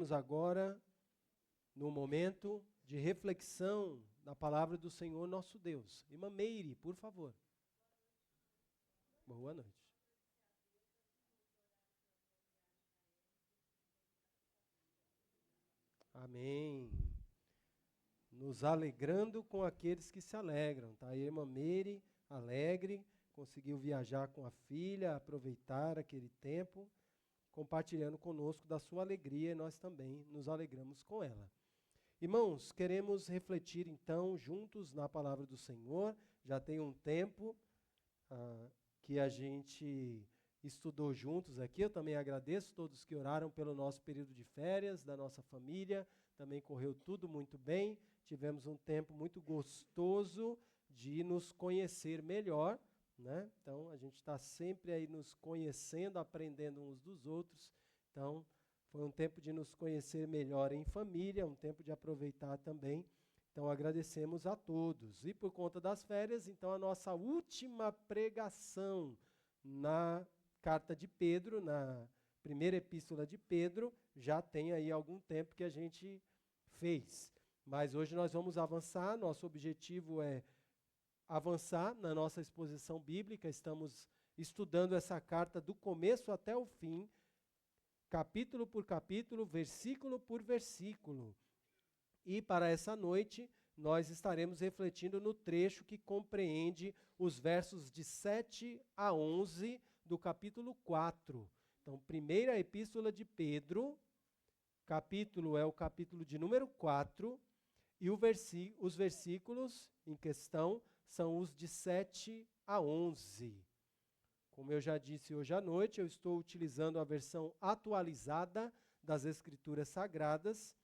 Estamos agora no momento de reflexão da palavra do Senhor nosso Deus. Irmã Meire, por favor. Boa noite. Amém. Nos alegrando com aqueles que se alegram, tá? A irmã Meire, alegre, conseguiu viajar com a filha, aproveitar aquele tempo, compartilhando conosco da sua alegria, e nós também nos alegramos com ela. Irmãos, queremos refletir então juntos na palavra do Senhor. Já tem um tempo que a gente estudou juntos aqui. Eu também agradeço todos que oraram pelo nosso período de férias, da nossa família. Também correu tudo muito bem. Tivemos um tempo muito gostoso de nos conhecer melhor, né? Então, a gente está sempre aí nos conhecendo, aprendendo uns dos outros. Então, foi um tempo de nos conhecer melhor em família, um tempo de aproveitar também. Então, agradecemos a todos. E por conta das férias, então, a nossa última pregação na carta de Pedro, na primeira epístola de Pedro, já tem aí algum tempo que a gente fez. Mas hoje nós vamos avançar, nosso objetivo é avançar na nossa exposição bíblica. Estamos estudando essa carta do começo até o fim, capítulo por capítulo, versículo por versículo. E para essa noite, nós estaremos refletindo no trecho que compreende os versos de 7 a 11 do capítulo 4. Então, primeira epístola de Pedro, capítulo é o capítulo de número 4, e os versículos em questão são os de 7 a 11. Como eu já disse hoje à noite, eu estou utilizando a versão atualizada das Escrituras Sagradas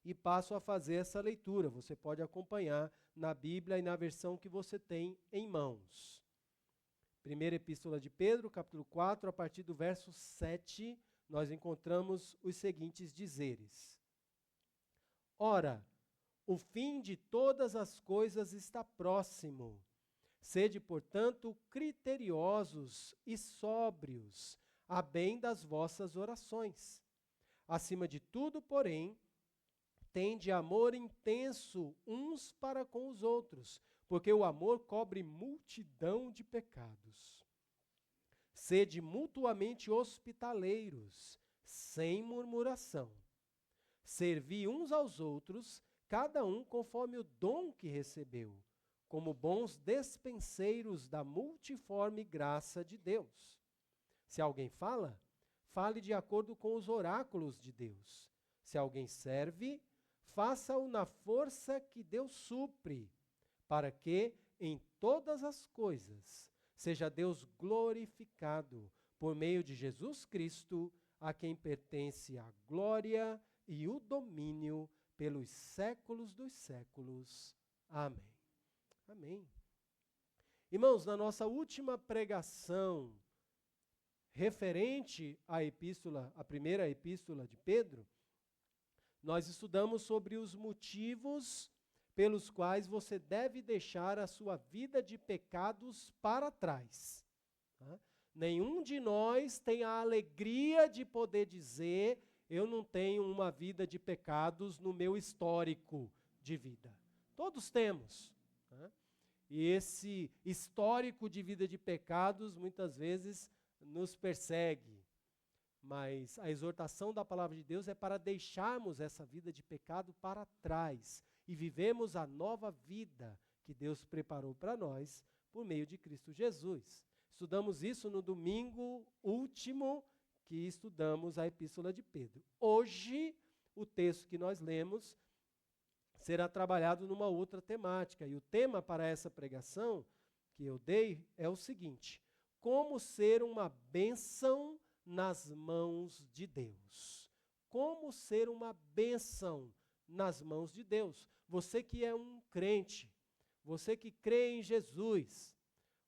e passo a fazer essa leitura. Você pode acompanhar na Bíblia e na versão que você tem em mãos. Primeira Epístola de Pedro, capítulo 4, a partir do verso 7, nós encontramos os seguintes dizeres. Ora, o fim de todas as coisas está próximo. Sede, portanto, criteriosos e sóbrios, a bem das vossas orações. Acima de tudo, porém, tende amor intenso uns para com os outros, porque o amor cobre multidão de pecados. Sede mutuamente hospitaleiros, sem murmuração. Servi uns aos outros, cada um conforme o dom que recebeu, como bons despenseiros da multiforme graça de Deus. Se alguém fala, fale de acordo com os oráculos de Deus. Se alguém serve, faça-o na força que Deus supre, para que, em todas as coisas, seja Deus glorificado por meio de Jesus Cristo, a quem pertence a glória e o domínio pelos séculos dos séculos. Amém. Amém. Irmãos, na nossa última pregação referente à epístola, a primeira epístola de Pedro, nós estudamos sobre os motivos pelos quais você deve deixar a sua vida de pecados para trás. Tá? Nenhum de nós tem a alegria de poder dizer: eu não tenho uma vida de pecados no meu histórico de vida. Todos temos. Tá? E esse histórico de vida de pecados muitas vezes nos persegue. Mas a exortação da palavra de Deus é para deixarmos essa vida de pecado para trás e vivemos a nova vida que Deus preparou para nós por meio de Cristo Jesus. Estudamos isso no domingo último que estudamos a Epístola de Pedro. Hoje, o texto que nós lemos será trabalhado numa outra temática. E o tema para essa pregação que eu dei é o seguinte: como ser uma bênção nas mãos de Deus. Como ser uma bênção nas mãos de Deus. Você que é um crente, você que crê em Jesus,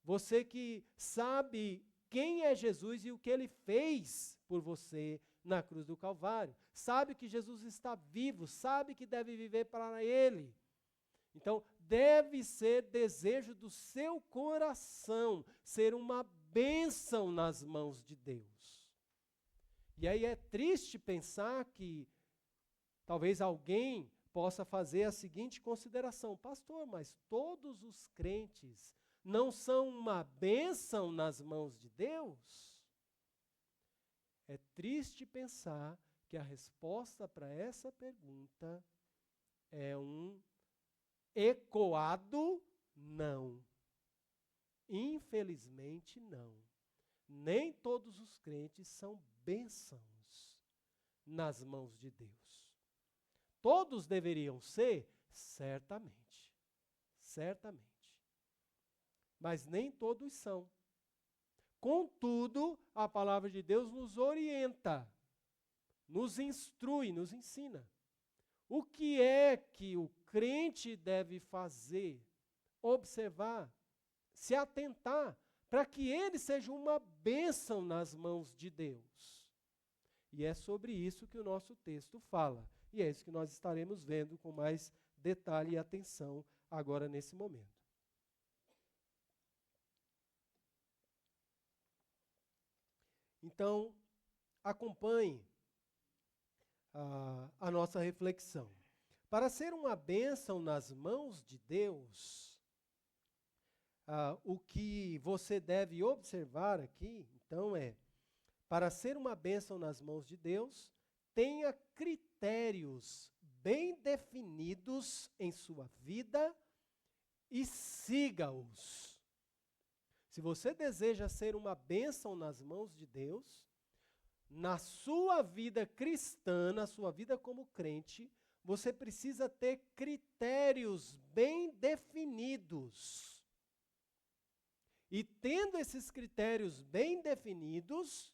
você que sabe quem é Jesus e o que ele fez por você na cruz do Calvário, sabe que Jesus está vivo, sabe que deve viver para ele. Então, deve ser desejo do seu coração ser uma bênção nas mãos de Deus. E aí é triste pensar que talvez alguém possa fazer a seguinte consideração: pastor, mas todos os crentes não são uma bênção nas mãos de Deus? É triste pensar que a resposta para essa pergunta é um ecoado não. Infelizmente, não. Nem todos os crentes são bênçãos nas mãos de Deus. Todos deveriam ser? Certamente. Certamente. Mas nem todos são. Contudo, a palavra de Deus nos orienta, nos instrui, nos ensina. O que é que o crente deve fazer? Observar, se atentar, para que ele seja uma bênção nas mãos de Deus. E é sobre isso que o nosso texto fala. E é isso que nós estaremos vendo com mais detalhe e atenção agora nesse momento. Então, acompanhe a nossa reflexão. Para ser uma bênção nas mãos de Deus, o que você deve observar aqui, então, para ser uma bênção nas mãos de Deus, tenha critérios bem definidos em sua vida e siga-os. Se você deseja ser uma bênção nas mãos de Deus, na sua vida cristã, na sua vida como crente, você precisa ter critérios bem definidos. E tendo esses critérios bem definidos,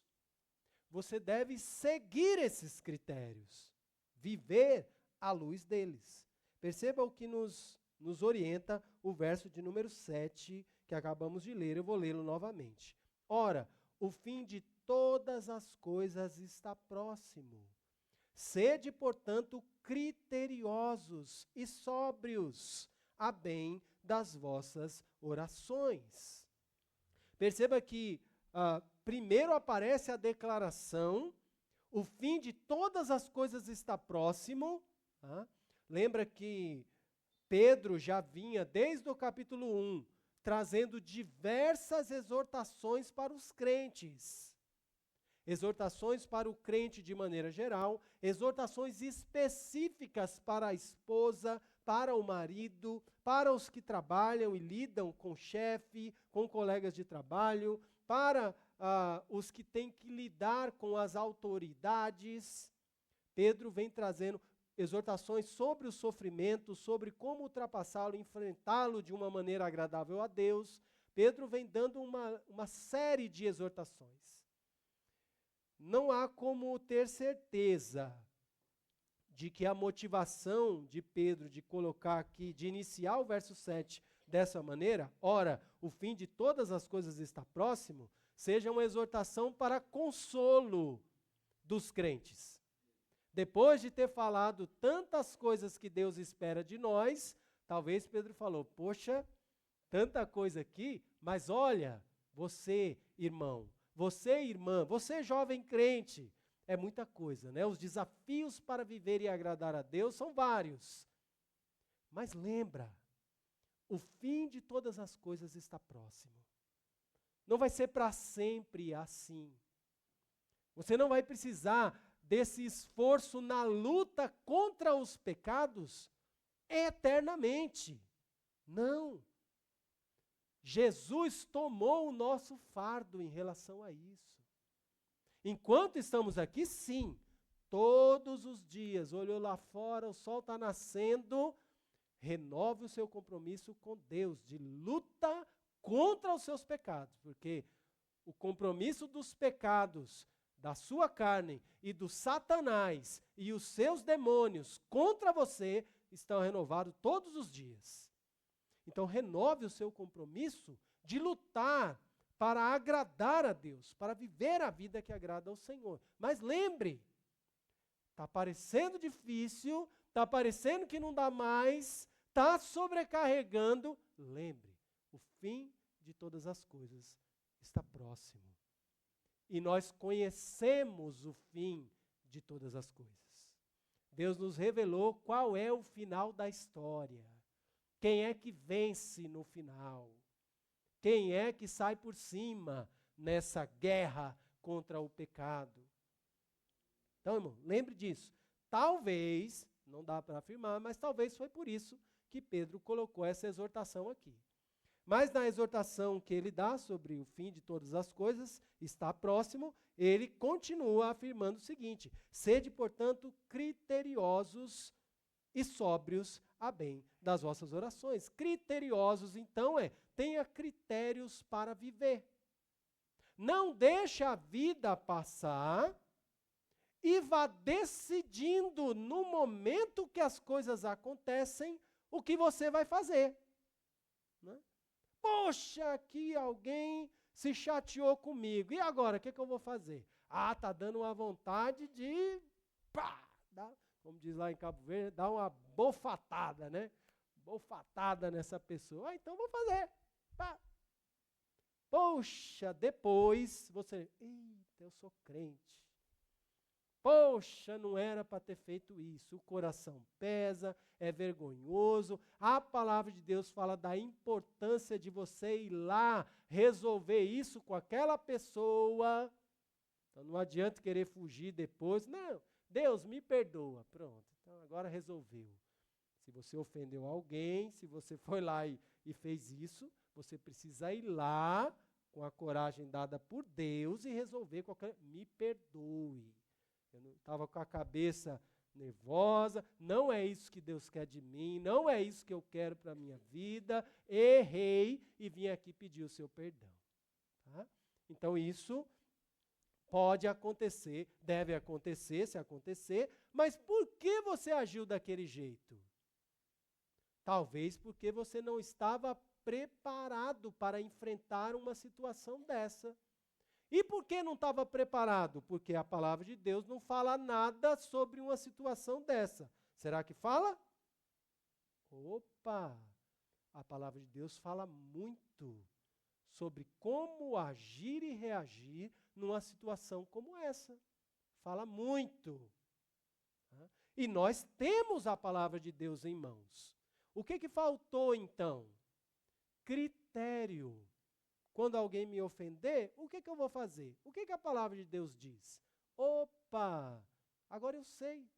você deve seguir esses critérios, viver à luz deles. Perceba o que nos orienta o verso de número 7, que acabamos de ler. Eu vou lê-lo novamente. Ora, o fim de todas as coisas está próximo. Sede, portanto, criteriosos e sóbrios, a bem das vossas orações. Perceba que primeiro aparece a declaração, o fim de todas as coisas está próximo. Lembra que Pedro já vinha, desde o capítulo 1, trazendo diversas exortações para os crentes. Exortações para o crente de maneira geral, exortações específicas para a esposa, para o marido, para os que trabalham e lidam com o chefe, com colegas de trabalho, para os que têm que lidar com as autoridades. Pedro vem trazendo exortações sobre o sofrimento, sobre como ultrapassá-lo, enfrentá-lo de uma maneira agradável a Deus. Pedro vem dando uma série de exortações. Não há como ter certeza de que a motivação de Pedro de colocar aqui, de iniciar o verso 7 dessa maneira, ora, o fim de todas as coisas está próximo, seja uma exortação para consolo dos crentes. Depois de ter falado tantas coisas que Deus espera de nós, talvez Pedro falou, poxa, tanta coisa aqui, mas olha, você, irmão, você, irmã, você, jovem crente, é muita coisa, né? Os desafios para viver e agradar a Deus são vários. Mas lembra, o fim de todas as coisas está próximo. Não vai ser para sempre assim. Você não vai precisar desse esforço na luta contra os pecados eternamente. Não. Jesus tomou o nosso fardo em relação a isso. Enquanto estamos aqui, sim, todos os dias, olhou lá fora, o sol está nascendo, renove o seu compromisso com Deus, de luta contra os seus pecados, porque o compromisso dos pecados da sua carne e do Satanás e os seus demônios contra você estão renovados todos os dias. Então, renove o seu compromisso de lutar para agradar a Deus, para viver a vida que agrada ao Senhor. Mas lembre, está parecendo difícil, está parecendo que não dá mais, está sobrecarregando. Lembre, o fim de todas as coisas está próximo. e nós conhecemos o fim de todas as coisas. Deus nos revelou qual é o final da história. Quem é que vence no final? Quem é que sai por cima nessa guerra contra o pecado? Então, irmão, lembre disso. Talvez, não dá para afirmar, mas talvez foi por isso que Pedro colocou essa exortação aqui. Mas na exortação que ele dá sobre o fim de todas as coisas, está próximo, ele continua afirmando o seguinte: sede, portanto, criteriosos e sóbrios a bem das vossas orações. Criteriosos, então, tenha critérios para viver. Não deixe a vida passar e vá decidindo no momento que as coisas acontecem o que você vai fazer. Né? Poxa, aqui alguém se chateou comigo. E agora, o que eu vou fazer? Ah, tá dando uma vontade de, pá, como diz lá em Cabo Verde, dar uma bofatada, né? Bofatada nessa pessoa. Ah, então vou fazer. Pá. Poxa, depois você, eita, eu sou crente. Poxa, não era para ter feito isso. O coração pesa, é vergonhoso. A palavra de Deus fala da importância de você ir lá resolver isso com aquela pessoa. Então não adianta querer fugir depois. Não, Deus me perdoa. Pronto, então agora resolveu. Se você ofendeu alguém, se você foi lá e fez isso, você precisa ir lá com a coragem dada por Deus e resolver qualquer... Me perdoe. Eu estava com a cabeça nervosa, não é isso que Deus quer de mim, não é isso que eu quero para a minha vida, errei e vim aqui pedir o seu perdão. Tá? Então isso pode acontecer, deve acontecer, se acontecer, mas por que você agiu daquele jeito? Talvez porque você não estava preparado para enfrentar uma situação dessa. E por que não estava preparado? Porque a palavra de Deus não fala nada sobre uma situação dessa. Será que fala? Opa! A palavra de Deus fala muito sobre como agir e reagir numa situação como essa. Fala muito. E nós temos a palavra de Deus em mãos. O que faltou então? Critério. Quando alguém me ofender, o que eu vou fazer? O que a palavra de Deus diz? Opa, agora eu sei.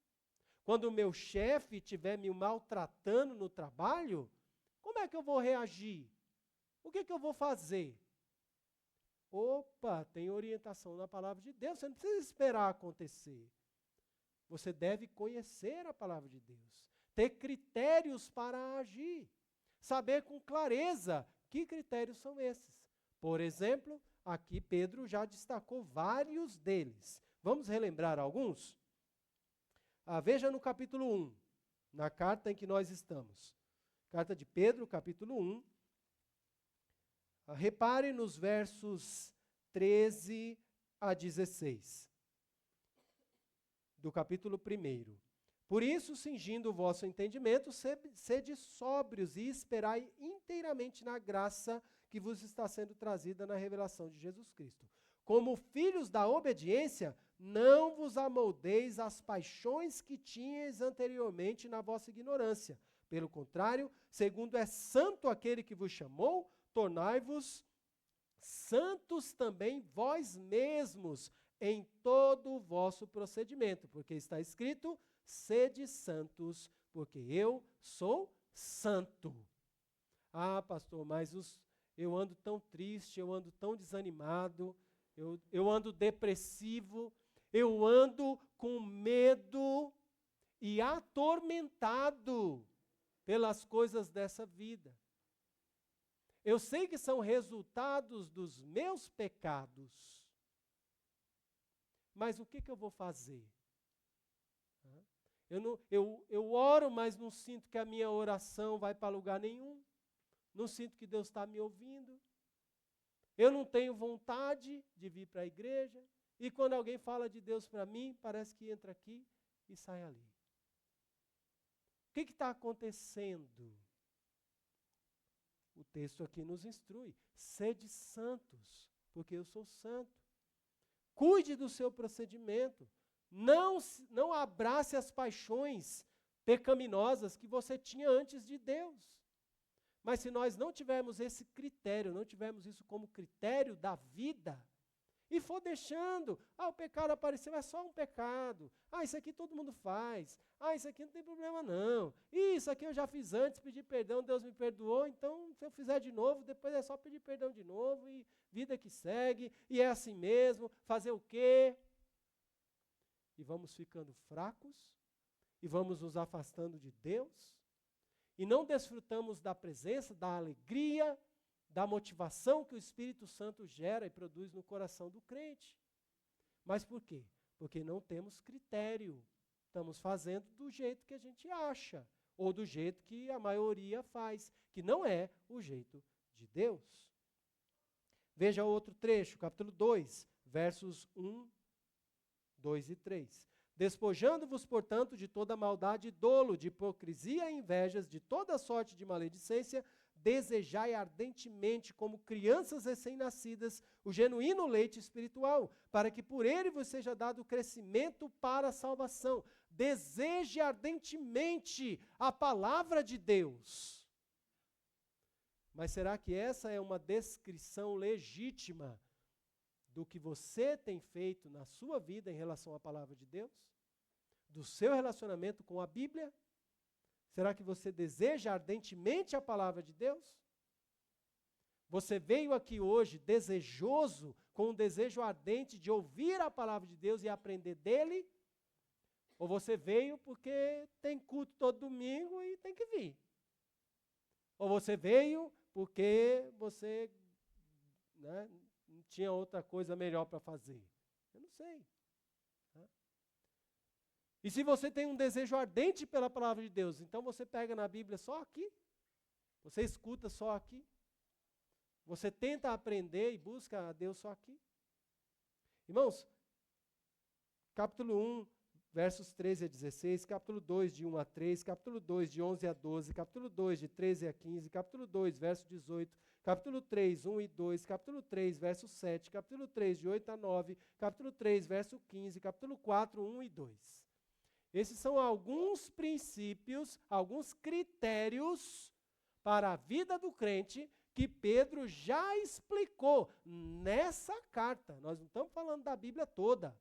Quando o meu chefe estiver me maltratando no trabalho, como é que eu vou reagir? O que eu vou fazer? Opa, tem orientação na palavra de Deus, você não precisa esperar acontecer. Você deve conhecer a palavra de Deus, ter critérios para agir, saber com clareza que critérios são esses. Por exemplo, aqui Pedro já destacou vários deles. Vamos relembrar alguns? Veja no capítulo 1, na carta em que nós estamos. Carta de Pedro, capítulo 1. Repare nos versos 13 a 16 do capítulo 1. Por isso, cingindo o vosso entendimento, sede sóbrios e esperai inteiramente na graça que vos está sendo trazida na revelação de Jesus Cristo. Como filhos da obediência, não vos amoldeis às paixões que tinhais anteriormente na vossa ignorância. Pelo contrário, segundo é santo aquele que vos chamou, tornai-vos santos também vós mesmos em todo o vosso procedimento, porque está escrito: sede santos, porque eu sou santo. Ah, pastor, mas eu ando tão triste, eu ando tão desanimado, eu ando depressivo, eu ando com medo e atormentado pelas coisas dessa vida. Eu sei que são resultados dos meus pecados, mas o que eu vou fazer? Eu oro, mas não sinto que a minha oração vai para lugar nenhum. Não sinto que Deus está me ouvindo. Eu não tenho vontade de vir para a igreja. E quando alguém fala de Deus para mim, parece que entra aqui e sai ali. O que está acontecendo? O texto aqui nos instrui: sede santos, porque eu sou santo. Cuide do seu procedimento. Não abrace as paixões pecaminosas que você tinha antes de Deus. Mas se nós não tivermos esse critério, não tivermos isso como critério da vida, e for deixando, o pecado apareceu, é só um pecado. Isso aqui todo mundo faz. Isso aqui não tem problema não. Isso aqui eu já fiz antes, pedi perdão, Deus me perdoou, então se eu fizer de novo, depois é só pedir perdão de novo, e vida que segue, e é assim mesmo, fazer o quê? E vamos ficando fracos, e vamos nos afastando de Deus, e não desfrutamos da presença, da alegria, da motivação que o Espírito Santo gera e produz no coração do crente. Mas por quê? Porque não temos critério. Estamos fazendo do jeito que a gente acha, ou do jeito que a maioria faz, que não é o jeito de Deus. Veja outro trecho, capítulo 2, versos 1, 2 e 3. Despojando-vos, portanto, de toda maldade e dolo, de hipocrisia e invejas, de toda sorte de maledicência, desejai ardentemente, como crianças recém-nascidas, o genuíno leite espiritual, para que por ele vos seja dado crescimento para a salvação. Deseje ardentemente a palavra de Deus. Mas será que essa é uma descrição legítima do que você tem feito na sua vida em relação à palavra de Deus? Do seu relacionamento com a Bíblia? Será que você deseja ardentemente a palavra de Deus? Você veio aqui hoje desejoso, com um desejo ardente de ouvir a palavra de Deus e aprender dele? Ou você veio porque tem culto todo domingo e tem que vir? Ou você veio porque você não tinha outra coisa melhor para fazer? Eu não sei. E se você tem um desejo ardente pela palavra de Deus, então você pega na Bíblia só aqui? Você escuta só aqui? Você tenta aprender e busca a Deus só aqui? Irmãos, capítulo 1, versos 13 a 16, capítulo 2, de 1 a 3, capítulo 2, de 11 a 12, capítulo 2, de 13 a 15, capítulo 2, verso 18, capítulo 3, 1 e 2, capítulo 3, verso 7, capítulo 3, de 8 a 9, capítulo 3, verso 15, capítulo 4, 1 e 2. Esses são alguns princípios, alguns critérios para a vida do crente que Pedro já explicou nessa carta. Nós não estamos falando da Bíblia toda.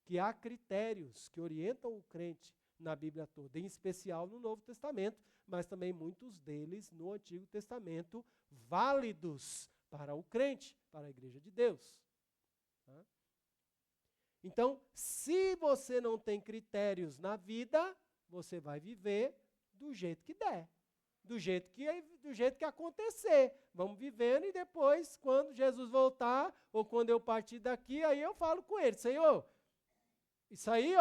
Que há critérios que orientam o crente na Bíblia toda, em especial no Novo Testamento, mas também muitos deles no Antigo Testamento, válidos para o crente, para a Igreja de Deus. Então, se você não tem critérios na vida, você vai viver do jeito que der, do jeito que acontecer. Vamos vivendo e depois, quando Jesus voltar, ou quando eu partir daqui, aí eu falo com ele: Senhor, isso aí,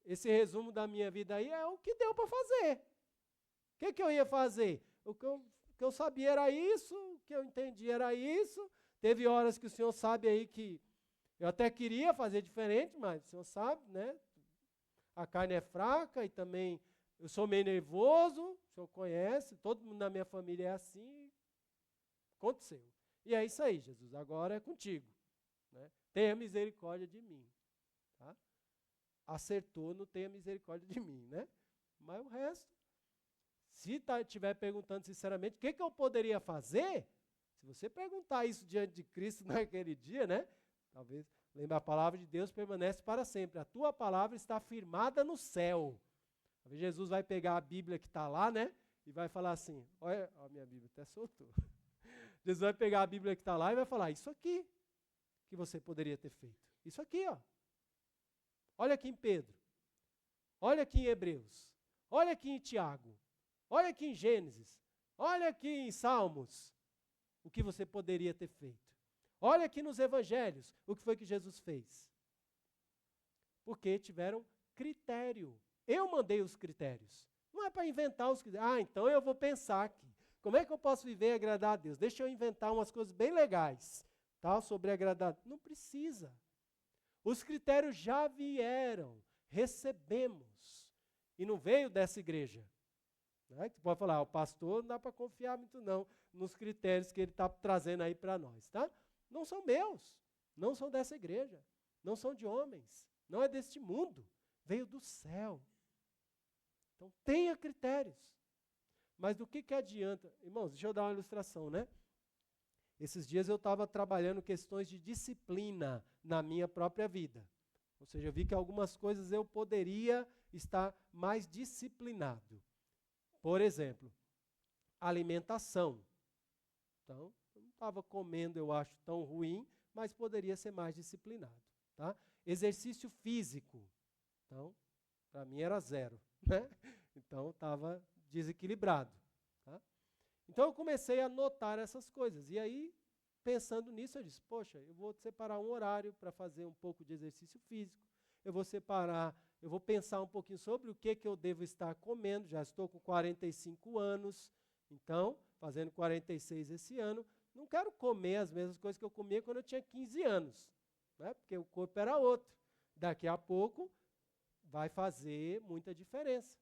esse resumo da minha vida aí é o que deu para fazer. O que eu ia fazer? O que eu sabia era isso, o que eu entendi era isso. Teve horas que o Senhor sabe aí que eu até queria fazer diferente, mas o Senhor sabe, né? A carne é fraca e também eu sou meio nervoso, o Senhor conhece, todo mundo na minha família é assim. Aconteceu. E é isso aí, Jesus, agora é contigo. Né? Tenha misericórdia de mim. Tá? Acertou, não tenha misericórdia de mim, né? Mas o resto, se estiver perguntando sinceramente, o que eu poderia fazer? Se você perguntar isso diante de Cristo naquele dia, né? Talvez, lembra, a palavra de Deus permanece para sempre. A tua palavra está firmada no céu. Talvez Jesus vai pegar a Bíblia que está lá, né? E vai falar assim, olha, minha Bíblia até soltou. Jesus vai pegar a Bíblia que está lá e vai falar, isso aqui que você poderia ter feito. Isso aqui, Olha aqui em Pedro. Olha aqui em Hebreus. Olha aqui em Tiago. Olha aqui em Gênesis. Olha aqui em Salmos. O que você poderia ter feito. Olha aqui nos evangelhos o que foi que Jesus fez. Porque tiveram critério. Eu mandei os critérios. Não é para inventar os critérios. Então eu vou pensar aqui. Como é que eu posso viver e agradar a Deus? Deixa eu inventar umas coisas bem legais, sobre agradar. Não precisa. Os critérios já vieram. Recebemos. E não veio dessa igreja. Né? Você pode falar, o pastor não dá para confiar muito não nos critérios que ele está trazendo aí para nós, tá? Não são meus. não são dessa igreja, não são de homens, não é deste mundo, veio do céu. Então tenha critérios. Mas do que adianta? Irmãos, deixa eu dar uma ilustração, né? Esses dias eu estava trabalhando questões de disciplina na minha própria vida. Ou seja, eu vi que algumas coisas eu poderia estar mais disciplinado. Por exemplo, alimentação. Então, eu não estava comendo, eu acho, tão ruim, mas poderia ser mais disciplinado. Tá? Exercício físico. Então, para mim era 0. Né? Então, estava desequilibrado. Tá? Então, eu comecei a notar essas coisas. E aí, pensando nisso, eu disse, poxa, eu vou separar um horário para fazer um pouco de exercício físico. Eu vou pensar um pouquinho sobre o que eu devo estar comendo. Já estou com 45 anos, então, fazendo 46 esse ano, não quero comer as mesmas coisas que eu comia quando eu tinha 15 anos, né? Porque o corpo era outro. Daqui a pouco vai fazer muita diferença.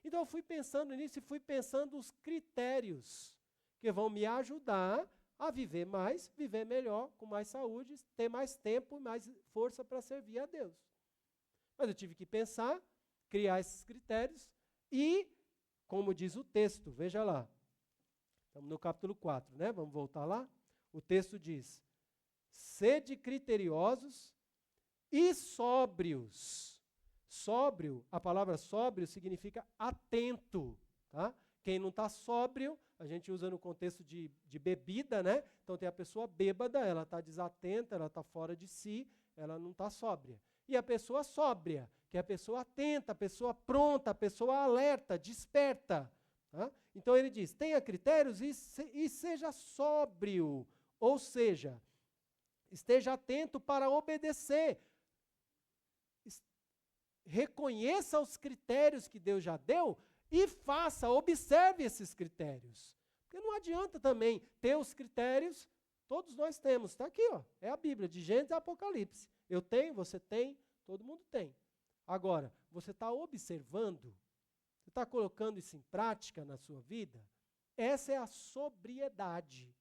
Então eu fui pensando nisso e fui pensando os critérios que vão me ajudar a viver mais, viver melhor, com mais saúde, ter mais tempo, mais força para servir a Deus. Mas eu tive que pensar, criar esses critérios e, como diz o texto, veja lá, estamos no capítulo 4, né? Vamos voltar lá? O texto diz, sede criteriosos e sóbrios. Sóbrio, a palavra sóbrio significa atento, tá? Quem não está sóbrio, a gente usa no contexto de bebida, né? Então tem a pessoa bêbada, ela está desatenta, ela está fora de si, ela não está sóbria. E a pessoa sóbria, que é a pessoa atenta, a pessoa pronta, a pessoa alerta, desperta. Tá? Então ele diz, tenha critérios e seja sóbrio, ou seja, esteja atento para obedecer. Reconheça os critérios que Deus já deu e observe esses critérios. Porque não adianta também ter os critérios, todos nós temos, está aqui, ó, é a Bíblia, de Gênesis a Apocalipse. Eu tenho, você tem, todo mundo tem. Agora, você está observando, você está colocando isso em prática na sua vida? Essa é a sobriedade.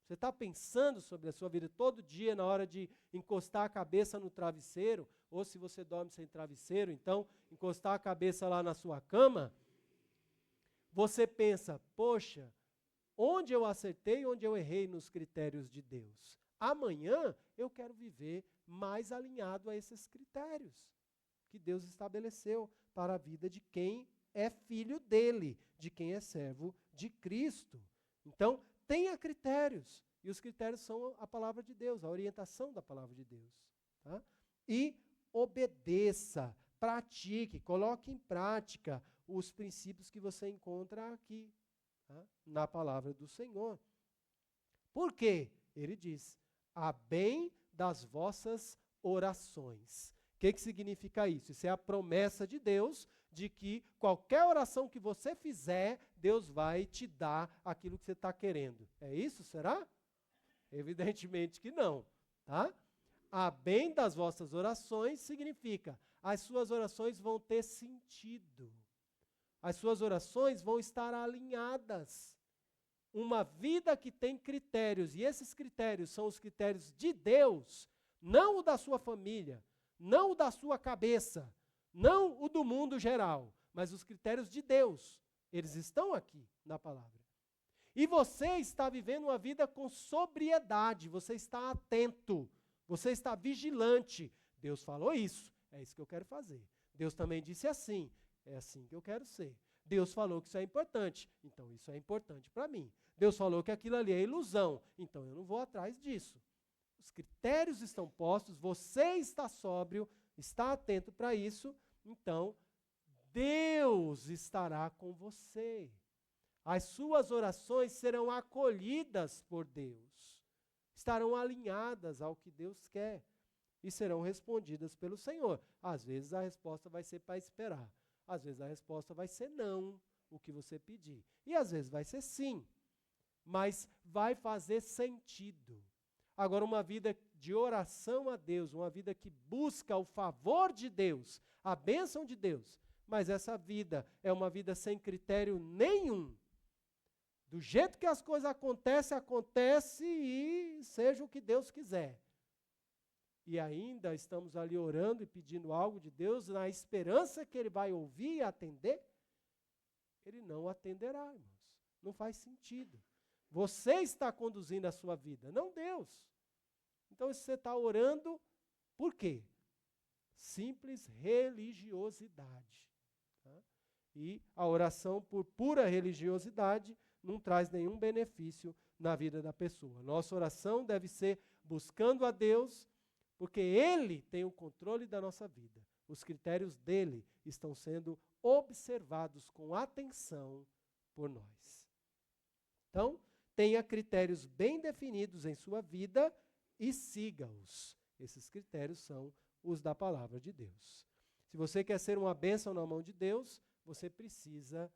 Você está pensando sobre a sua vida todo dia na hora de encostar a cabeça no travesseiro, ou se você dorme sem travesseiro, então encostar a cabeça lá na sua cama, você pensa, poxa, onde eu acertei, onde eu errei nos critérios de Deus? Amanhã eu quero viver mais alinhado a esses critérios que Deus estabeleceu para a vida de quem é filho dele, de quem é servo de Cristo. Então, tenha critérios, e os critérios são a palavra de Deus, a orientação da palavra de Deus. Tá? E obedeça, pratique, coloque em prática os princípios que você encontra aqui, tá? Na palavra do Senhor. Por quê? Ele diz, a bem das vossas orações. O que significa isso? Isso é a promessa de Deus de que qualquer oração que você fizer, Deus vai te dar aquilo que você está querendo. É isso, será? Evidentemente que não. Tá? A bem das vossas orações significa as suas orações vão ter sentido. As suas orações vão estar alinhadas. Uma vida que tem critérios, e esses critérios são os critérios de Deus, não o da sua família, não o da sua cabeça, não o do mundo geral, mas os critérios de Deus. Eles estão aqui na palavra. E você está vivendo uma vida com sobriedade, você está atento, você está vigilante. Deus falou isso, é isso que eu quero fazer. Deus também disse assim, é assim que eu quero ser. Deus falou que isso é importante, então isso é importante para mim. Deus falou que aquilo ali é ilusão, então eu não vou atrás disso. Os critérios estão postos, você está sóbrio, está atento para isso, então Deus estará com você. As suas orações serão acolhidas por Deus, estarão alinhadas ao que Deus quer e serão respondidas pelo Senhor. Às vezes a resposta vai ser para esperar, às vezes a resposta vai ser não, o que você pedir, e às vezes vai ser sim, mas vai fazer sentido. Agora, uma vida de oração a Deus, uma vida que busca o favor de Deus, a bênção de Deus, mas essa vida é uma vida sem critério nenhum. Do jeito que as coisas acontecem, acontece e seja o que Deus quiser. e ainda estamos ali orando e pedindo algo de Deus, na esperança que Ele vai ouvir e atender, Ele não atenderá, irmãos. Não faz sentido. Você está conduzindo a sua vida, não Deus. Então, se você está orando, por quê? Simples religiosidade. Tá? E a oração por pura religiosidade não traz nenhum benefício na vida da pessoa. Nossa oração deve ser buscando a Deus, porque Ele tem o controle da nossa vida. Os critérios dele estão sendo observados com atenção por nós. Então, tenha critérios bem definidos em sua vida e siga-os. Esses critérios são os da palavra de Deus. Se você quer ser uma bênção na mão de Deus, você precisa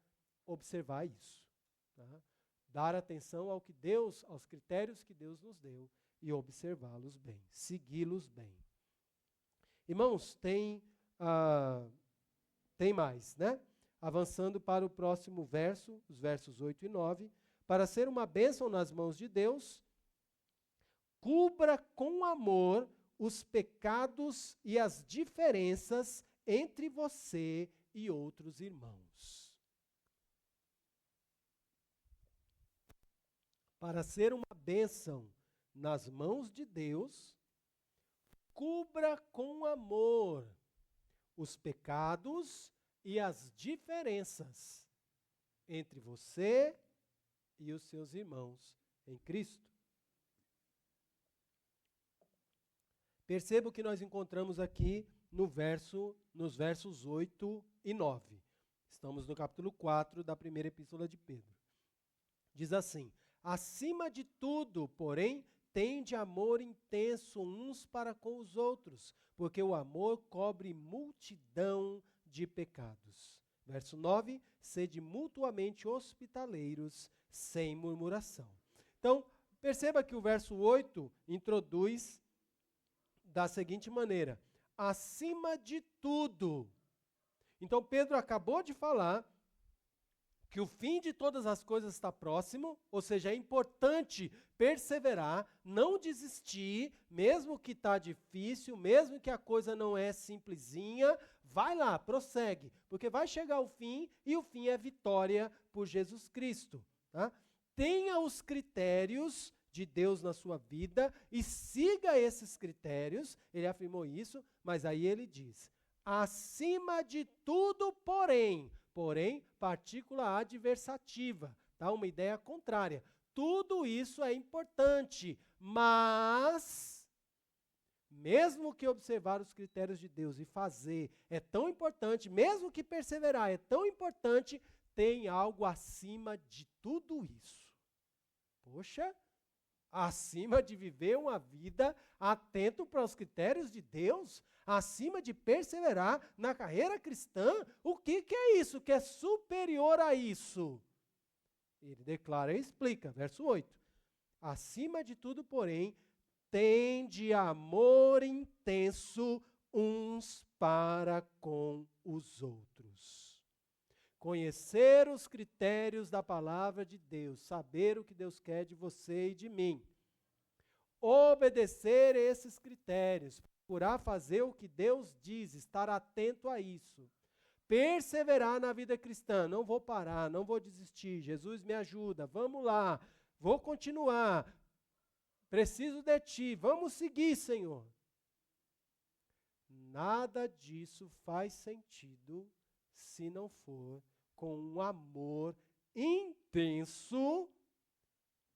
observar isso. Tá? Dar atenção ao que Deus, aos critérios que Deus nos deu e observá-los bem, segui-los bem. Irmãos, tem mais, né? Avançando para o próximo verso, os versos 8 e 9. Para ser uma bênção nas mãos de Deus, cubra com amor os pecados e as diferenças entre você e outros irmãos. Para ser uma bênção nas mãos de Deus, cubra com amor os pecados e as diferenças entre você e os seus irmãos em Cristo. Perceba o que nós encontramos aqui nos versos 8 e 9. Estamos no capítulo 4 da primeira epístola de Pedro. Diz assim: acima de tudo, porém, tende amor intenso uns para com os outros, porque o amor cobre multidão de pecados. Verso 9, sede mutuamente hospitaleiros, sem murmuração. Então, perceba que o verso 8 introduz da seguinte maneira: acima de tudo. Então, Pedro acabou de falar que o fim de todas as coisas está próximo, ou seja, é importante perseverar, não desistir, mesmo que está difícil, mesmo que a coisa não é simplesinha, vai lá, prossegue, porque vai chegar o fim, e o fim é vitória por Jesus Cristo. Tá? Tenha os critérios de Deus na sua vida e siga esses critérios, ele afirmou isso, mas aí ele diz, acima de tudo, porém, partícula adversativa, tá? Uma ideia contrária. Tudo isso é importante, mas, mesmo que observar os critérios de Deus e fazer é tão importante, mesmo que perseverar é tão importante, tem algo acima de tudo isso. Poxa, acima de viver uma vida atento para os critérios de Deus, acima de perseverar na carreira cristã, o que é isso que é superior a isso? Ele declara e explica, verso 8. Acima de tudo, porém, tende amor intenso uns para com os outros. Conhecer os critérios da palavra de Deus, saber o que Deus quer de você e de mim. Obedecer esses critérios, procurar fazer o que Deus diz, estar atento a isso. Perseverar na vida cristã, não vou parar, não vou desistir, Jesus me ajuda, vamos lá, vou continuar, preciso de Ti, vamos seguir, Senhor. Nada disso faz sentido se não for com um amor intenso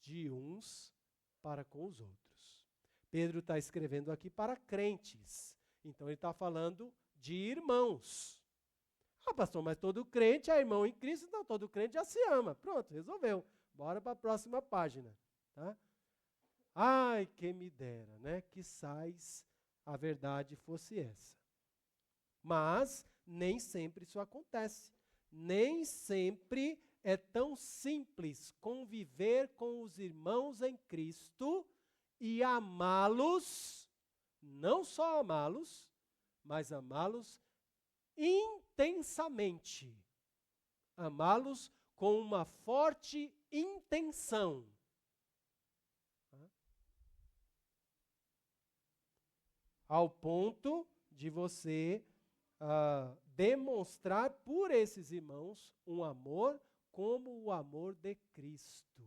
de uns para com os outros. Pedro está escrevendo aqui para crentes, então ele está falando de irmãos. Ah, pastor, mas todo crente é irmão em Cristo, então todo crente já se ama. Pronto, resolveu. Bora para a próxima página. Tá? Ai, quem me dera, né? Quizás a verdade fosse essa. Mas nem sempre isso acontece. Nem sempre é tão simples conviver com os irmãos em Cristo e amá-los, não só amá-los, mas amá-los intensamente. Amá-los com uma forte intenção. ao ponto de você demonstrar por esses irmãos um amor como o amor de Cristo.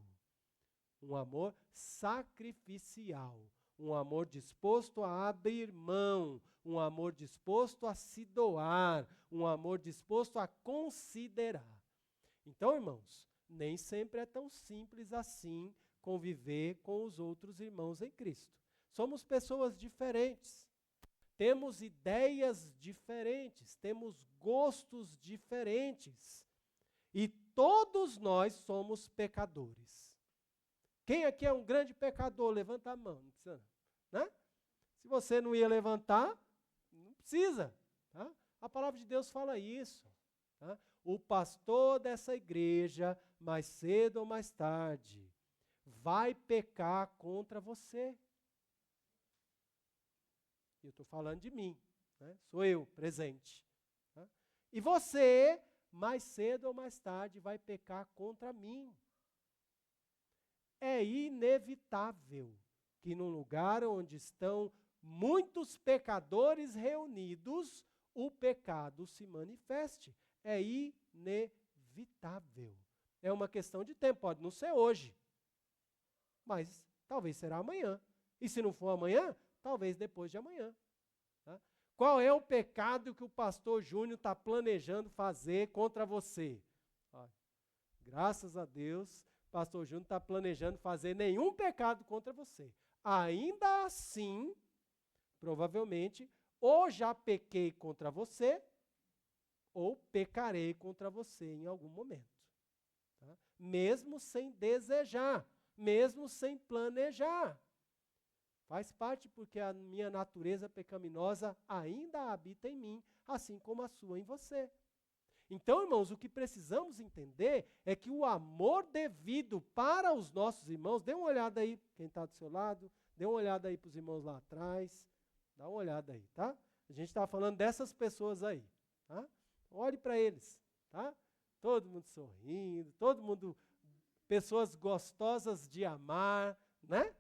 Um amor sacrificial, um amor disposto a abrir mão, um amor disposto a se doar, um amor disposto a considerar. Então, irmãos, nem sempre é tão simples assim conviver com os outros irmãos em Cristo. Somos pessoas diferentes, temos ideias diferentes, temos gostos diferentes e todos nós somos pecadores. Quem aqui é um grande pecador? Levanta a mão, não precisa, né? Se você não ia levantar, não precisa. Tá? A palavra de Deus fala isso. Tá? O pastor dessa igreja, mais cedo ou mais tarde, vai pecar contra você. Eu estou falando de mim, né? Sou eu, presente. Tá? E você, mais cedo ou mais tarde, vai pecar contra mim. É inevitável que num lugar onde estão muitos pecadores reunidos, o pecado se manifeste. É inevitável. É uma questão de tempo, pode não ser hoje, mas talvez será amanhã. E se não for amanhã, talvez depois de amanhã. Tá? Qual é o pecado que o pastor Júnior está planejando fazer contra você? Olha, graças a Deus, o pastor Júnior está planejando fazer nenhum pecado contra você. Ainda assim, provavelmente, ou já pequei contra você, ou pecarei contra você em algum momento. Tá? Mesmo sem desejar, mesmo sem planejar. Faz parte porque a minha natureza pecaminosa ainda habita em mim, assim como a sua em você. Então, irmãos, o que precisamos entender é que o amor devido para os nossos irmãos, dê uma olhada aí, quem está do seu lado, dê uma olhada aí para os irmãos lá atrás, dá uma olhada aí, tá? A gente está falando dessas pessoas aí, tá? Olhe para eles, tá? Todo mundo sorrindo, todo mundo, pessoas gostosas de amar, né?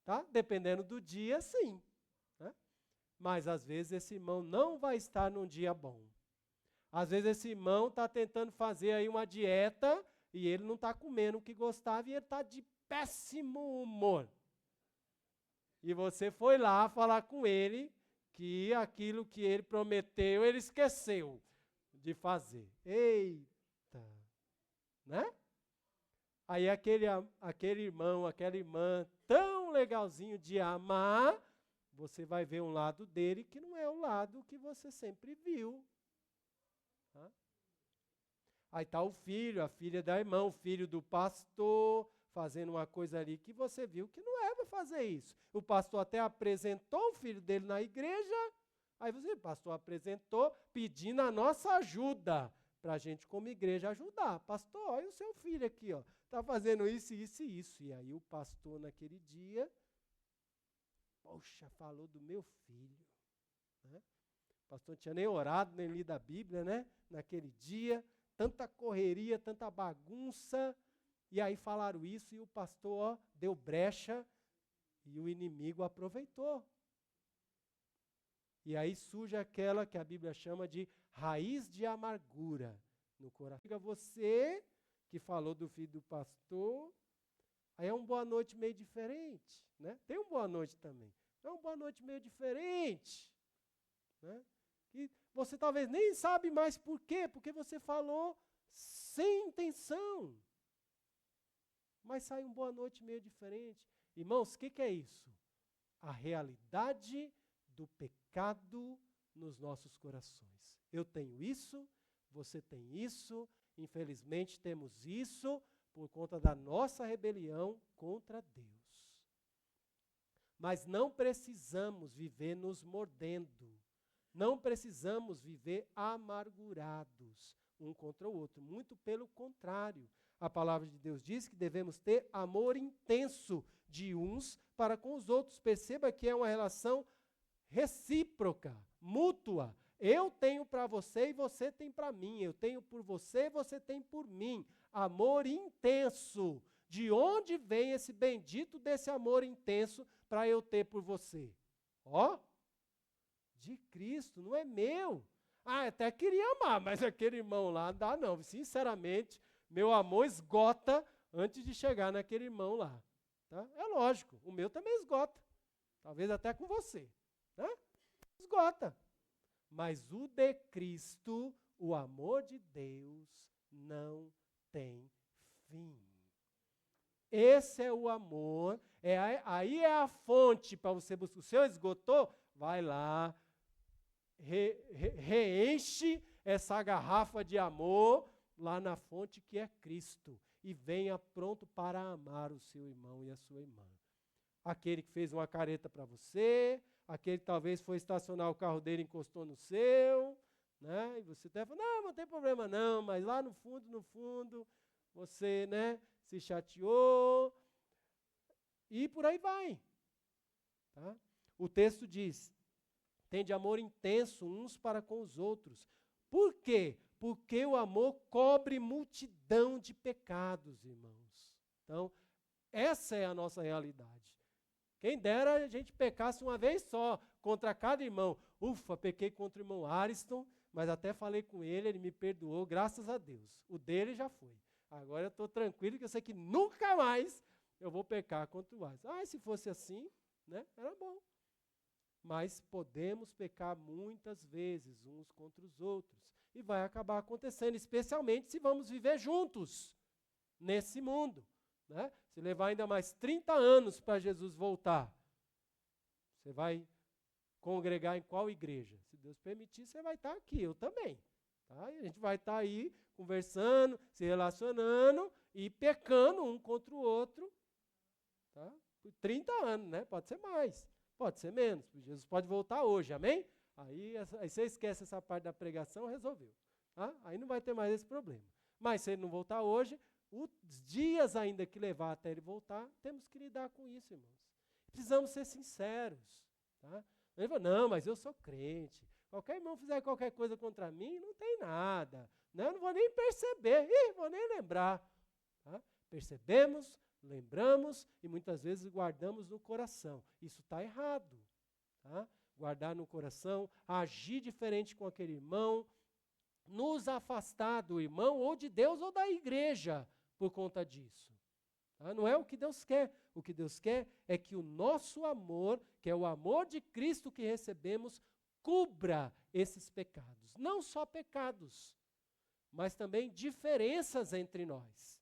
Tá? Dependendo do dia, sim. Né? Mas às vezes esse irmão não vai estar num dia bom. Às vezes esse irmão está tentando fazer aí uma dieta e ele não está comendo o que gostava e ele está de péssimo humor. E você foi lá falar com ele que aquilo que ele prometeu, ele esqueceu de fazer. Eita! Né? Aí aquele irmão, aquela irmã tão legalzinho de amar, você vai ver um lado dele que não é o lado que você sempre viu. Tá? Aí está o filho, a filha da irmã, o filho do pastor, fazendo uma coisa ali que você viu que não é para fazer isso. O pastor até apresentou o filho dele na igreja, aí o pastor apresentou pedindo a nossa ajuda, para a gente como igreja ajudar. Pastor, olha o seu filho aqui, ó, está fazendo isso, isso e isso. E aí o pastor naquele dia, poxa, falou do meu filho. Né? O pastor não tinha nem orado, nem lido a Bíblia, né? Naquele dia, tanta correria, tanta bagunça. E aí falaram isso e o pastor deu brecha e o inimigo aproveitou. E aí surge aquela que a Bíblia chama de raiz de amargura no coração. Você que falou do filho do pastor, aí é um boa noite meio diferente, né? Tem um boa noite também. É um boa noite meio diferente, né? E você talvez nem sabe mais por quê, porque você falou sem intenção. Mas sai um boa noite meio diferente. Irmãos, o que é isso? A realidade do pecado nos nossos corações. Eu tenho isso, você tem isso, infelizmente temos isso por conta da nossa rebelião contra Deus. Mas não precisamos viver nos mordendo. Não precisamos viver amargurados um contra o outro. Muito pelo contrário. A palavra de Deus diz que devemos ter amor intenso de uns para com os outros. Perceba que é uma relação recíproca, mútua. Eu tenho para você e você tem para mim. Eu tenho por você e você tem por mim. Amor intenso. De onde vem esse bendito desse amor intenso para eu ter por você? Ó, de Cristo, não é meu. Ah, até queria amar, mas aquele irmão lá, dá não. Sinceramente, meu amor esgota antes de chegar naquele irmão lá. Tá? É lógico, o meu também esgota. Talvez até com você. Né? Esgota. Mas o de Cristo, o amor de Deus, não tem fim. Esse é o amor, aí é a fonte para você buscar. O seu esgotou, vai lá, reenche essa garrafa de amor lá na fonte que é Cristo. E venha pronto para amar o seu irmão e a sua irmã. Aquele que fez uma careta para você, aquele que talvez foi estacionar o carro dele e encostou no seu, né? E você até fala, não tem problema não, mas lá no fundo, você, né, se chateou, e por aí vai. Tá? O texto diz, tende amor intenso uns para com os outros. Por quê? Porque o amor cobre multidão de pecados, irmãos. Então, essa é a nossa realidade. Quem dera a gente pecasse uma vez só, contra cada irmão. Ufa, pequei contra o irmão Ariston, mas até falei com ele me perdoou, graças a Deus. O dele já foi. Agora eu estou tranquilo, que eu sei que nunca mais eu vou pecar contra o Ariston. Ah, se fosse assim, né, era bom. Mas podemos pecar muitas vezes uns contra os outros. E vai acabar acontecendo, especialmente se vamos viver juntos nesse mundo. Né? Se levar ainda mais 30 anos para Jesus voltar, você vai congregar em qual igreja? Se Deus permitir, você vai estar aqui, eu também. Tá? E a gente vai estar aí conversando, se relacionando e pecando um contra o outro. Tá? Por 30 anos, né? Pode ser mais, pode ser menos. Jesus pode voltar hoje, amém? Aí você esquece essa parte da pregação, resolveu. Tá? Aí não vai ter mais esse problema. Mas se ele não voltar hoje, os dias ainda que levar até ele voltar, temos que lidar com isso, irmãos. Precisamos ser sinceros. Tá? Ele fala, não, mas eu sou crente. Qualquer irmão fizer qualquer coisa contra mim, não tem nada. Né? Eu não vou nem perceber, vou nem lembrar. Tá? Percebemos, lembramos e muitas vezes guardamos no coração. Isso está errado. Tá? Guardar no coração, agir diferente com aquele irmão, nos afastar do irmão ou de Deus ou da igreja por conta disso. Tá? Não é o que Deus quer. O que Deus quer é que o nosso amor, que é o amor de Cristo que recebemos, cubra esses pecados. Não só pecados, mas também diferenças entre nós.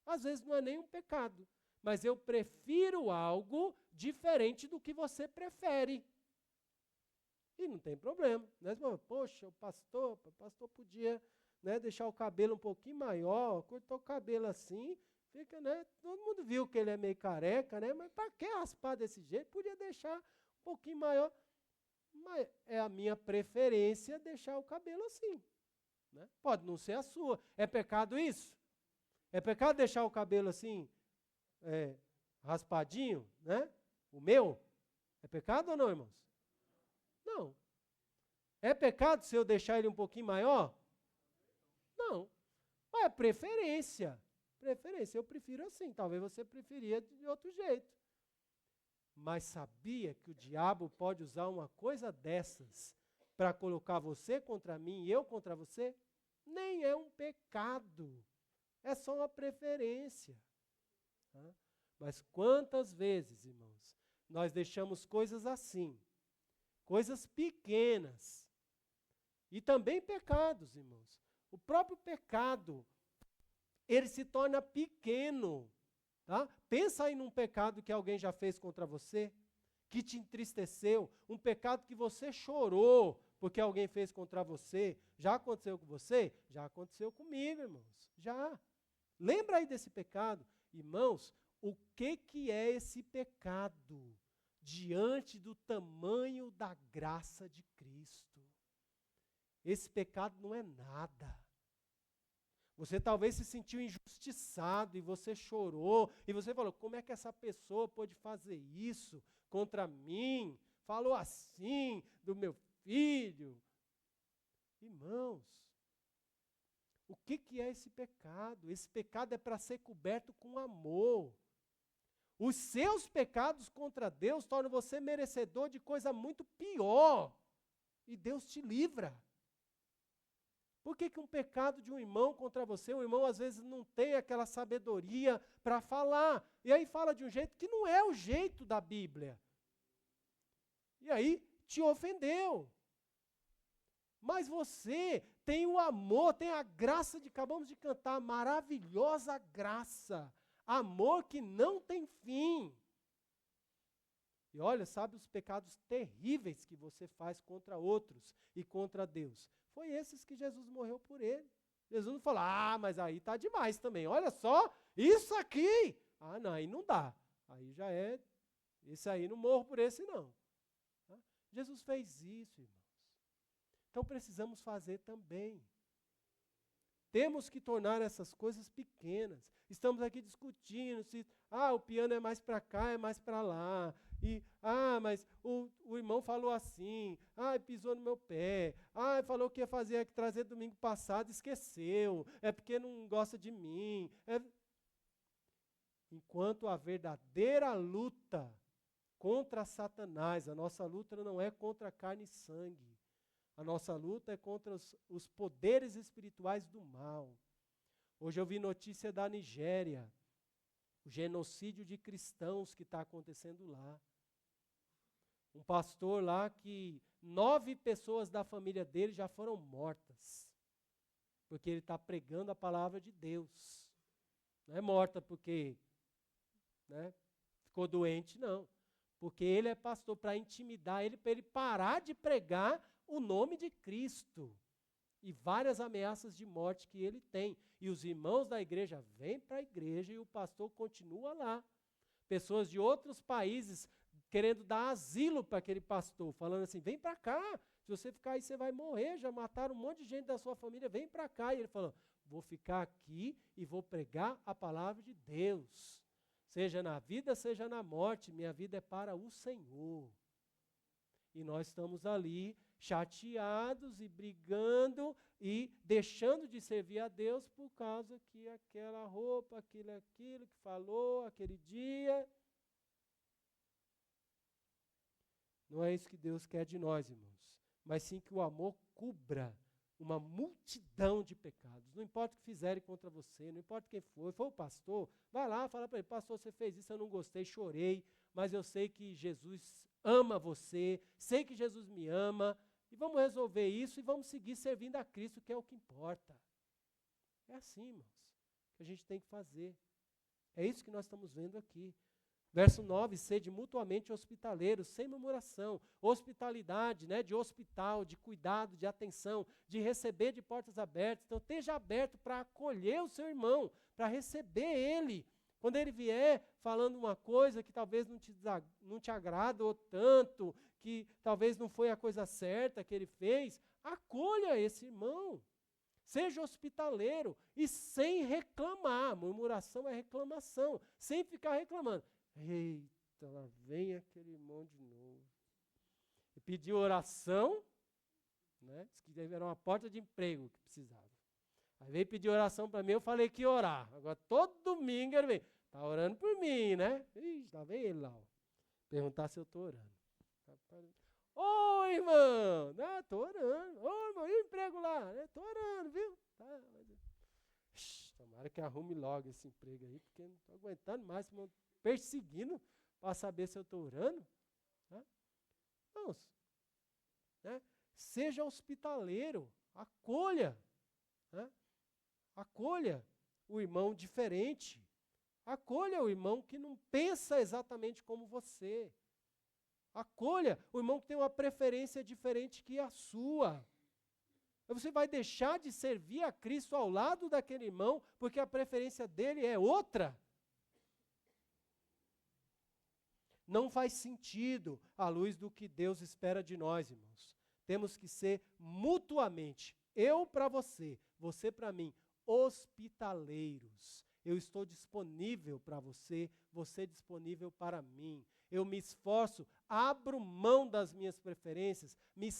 Às vezes não é nenhum pecado, mas eu prefiro algo diferente do que você prefere. E não tem problema. Né? Poxa, o pastor podia, né, deixar o cabelo um pouquinho maior, cortou o cabelo assim, fica, né? Todo mundo viu que ele é meio careca, né? Mas para que raspar desse jeito? Podia deixar um pouquinho maior. Mas é a minha preferência deixar o cabelo assim. Né? Pode não ser a sua. É pecado isso? É pecado deixar o cabelo assim, raspadinho, né? O meu? É pecado ou não, irmãos? Não. É pecado se eu deixar ele um pouquinho maior? Não. Mas é preferência. Preferência, eu prefiro assim. Talvez você preferia de outro jeito. Mas sabia que o diabo pode usar uma coisa dessas para colocar você contra mim e eu contra você? Nem é um pecado. É só uma preferência. Tá? Mas quantas vezes, irmãos, nós deixamos coisas assim, coisas pequenas, e também pecados, irmãos. O próprio pecado, ele se torna pequeno. Tá? Pensa aí num pecado que alguém já fez contra você, que te entristeceu, um pecado que você chorou porque alguém fez contra você. Já aconteceu com você? Já aconteceu comigo, irmãos. Já. Lembra aí desse pecado? Irmãos, o que é esse pecado diante do tamanho da graça de Cristo? Esse pecado não é nada. Você talvez se sentiu injustiçado e você chorou, e você falou, como é que essa pessoa pôde fazer isso contra mim? Falou assim do meu filho. Irmãos, o que é esse pecado? Esse pecado é para ser coberto com amor. Os seus pecados contra Deus tornam você merecedor de coisa muito pior. E Deus te livra. Por que um pecado de um irmão contra você, o irmão às vezes não tem aquela sabedoria para falar, e aí fala de um jeito que não é o jeito da Bíblia. E aí te ofendeu. Mas você tem o amor, tem a graça de, acabamos de cantar, maravilhosa graça. Amor que não tem fim. E olha, sabe os pecados terríveis que você faz contra outros e contra Deus? Foi esses que Jesus morreu por ele. Jesus não falou, mas aí está demais também. Olha só, isso aqui. Não, aí não dá. Aí já é, esse aí não morro por esse não. Jesus fez isso, irmãos. Então precisamos fazer também. Temos que tornar essas coisas pequenas. Estamos aqui discutindo se o piano é mais para cá, é mais para lá. E, mas o irmão falou assim, pisou no meu pé, falou que ia fazer, trazer domingo passado, esqueceu, é porque não gosta de mim. Enquanto a verdadeira luta contra Satanás, a nossa luta não é contra carne e sangue, a nossa luta é contra os poderes espirituais do mal. Hoje eu vi notícia da Nigéria, o genocídio de cristãos que está acontecendo lá. Um pastor lá que 9 pessoas da família dele já foram mortas, porque ele está pregando a palavra de Deus. Não é morta porque ficou doente, não. Porque ele é pastor para intimidar ele, para ele parar de pregar o nome de Cristo. E várias ameaças de morte que ele tem. E os irmãos da igreja vêm para a igreja e o pastor continua lá. Pessoas de outros países querendo dar asilo para aquele pastor, falando assim, vem para cá, se você ficar aí você vai morrer, já mataram um monte de gente da sua família, vem para cá. E ele falou, vou ficar aqui e vou pregar a palavra de Deus. Seja na vida, seja na morte, minha vida é para o Senhor. E nós estamos ali chateados e brigando e deixando de servir a Deus por causa que aquela roupa, aquilo que falou aquele dia. Não é isso que Deus quer de nós, irmãos, mas sim que o amor cubra uma multidão de pecados. Não importa o que fizerem contra você, não importa quem foi o pastor, vai lá, fala para ele, pastor, você fez isso, eu não gostei, chorei, mas eu sei que Jesus ama você, sei que Jesus me ama, e vamos resolver isso e vamos seguir servindo a Cristo, que é o que importa. É assim, irmãos, que a gente tem que fazer. É isso que nós estamos vendo aqui. Verso 9, sede mutuamente hospitaleiros, sem murmuração, hospitalidade, de hospital, de cuidado, de atenção, de receber de portas abertas. Então, esteja aberto para acolher o seu irmão, para receber ele. Quando ele vier falando uma coisa que talvez não te agradou tanto, que talvez não foi a coisa certa que ele fez, acolha esse irmão. Seja hospitaleiro e sem reclamar. Murmuração é reclamação, sem ficar reclamando. Eita, lá vem aquele irmão de novo. E pediu oração, disse que era uma porta de emprego que precisava. Aí veio pedir oração para mim, eu falei que ia orar. Agora todo domingo ele vem, está orando por mim, né? Ixi, lá vem ele lá, perguntar se eu estou orando. Ô, irmão, estou orando. Ô, irmão, e o emprego lá? Estou orando, viu? Tá, mas... tomara que arrume logo esse emprego aí, porque não estou aguentando mais, perseguindo para saber se eu estou orando. Vamos, seja hospitaleiro, acolha, acolha o irmão diferente, acolha o irmão que não pensa exatamente como você, acolha o irmão que tem uma preferência diferente que a sua. Você vai deixar de servir a Cristo ao lado daquele irmão porque a preferência dele é outra? Não faz sentido à luz do que Deus espera de nós, irmãos. Temos que ser mutuamente, eu para você, você para mim, hospitaleiros. Eu estou disponível para você, você disponível para mim. Eu me esforço, abro mão das minhas preferências, me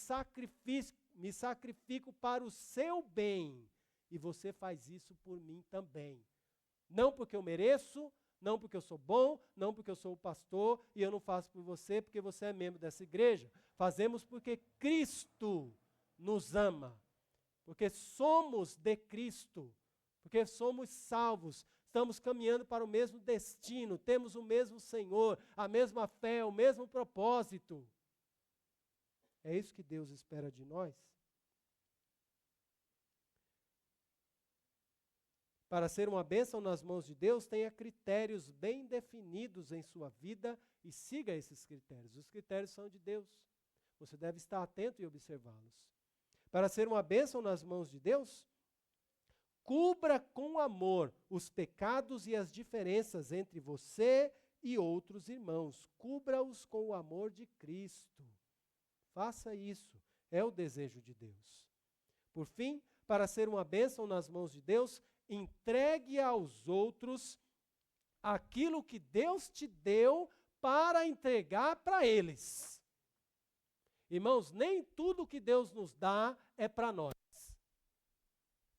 sacrifico para o seu bem. E você faz isso por mim também. Não porque eu mereço, não porque eu sou bom, não porque eu sou o pastor, e eu não faço por você porque você é membro dessa igreja. Fazemos porque Cristo nos ama, porque somos de Cristo, porque somos salvos, estamos caminhando para o mesmo destino, temos o mesmo Senhor, a mesma fé, o mesmo propósito. É isso que Deus espera de nós. Para ser uma bênção nas mãos de Deus, tenha critérios bem definidos em sua vida e siga esses critérios. Os critérios são de Deus. Você deve estar atento e observá-los. Para ser uma bênção nas mãos de Deus, cubra com amor os pecados e as diferenças entre você e outros irmãos. Cubra-os com o amor de Cristo. Faça isso. É o desejo de Deus. Por fim, para ser uma bênção nas mãos de Deus, entregue aos outros aquilo que Deus te deu para entregar para eles. Irmãos, nem tudo que Deus nos dá é para nós.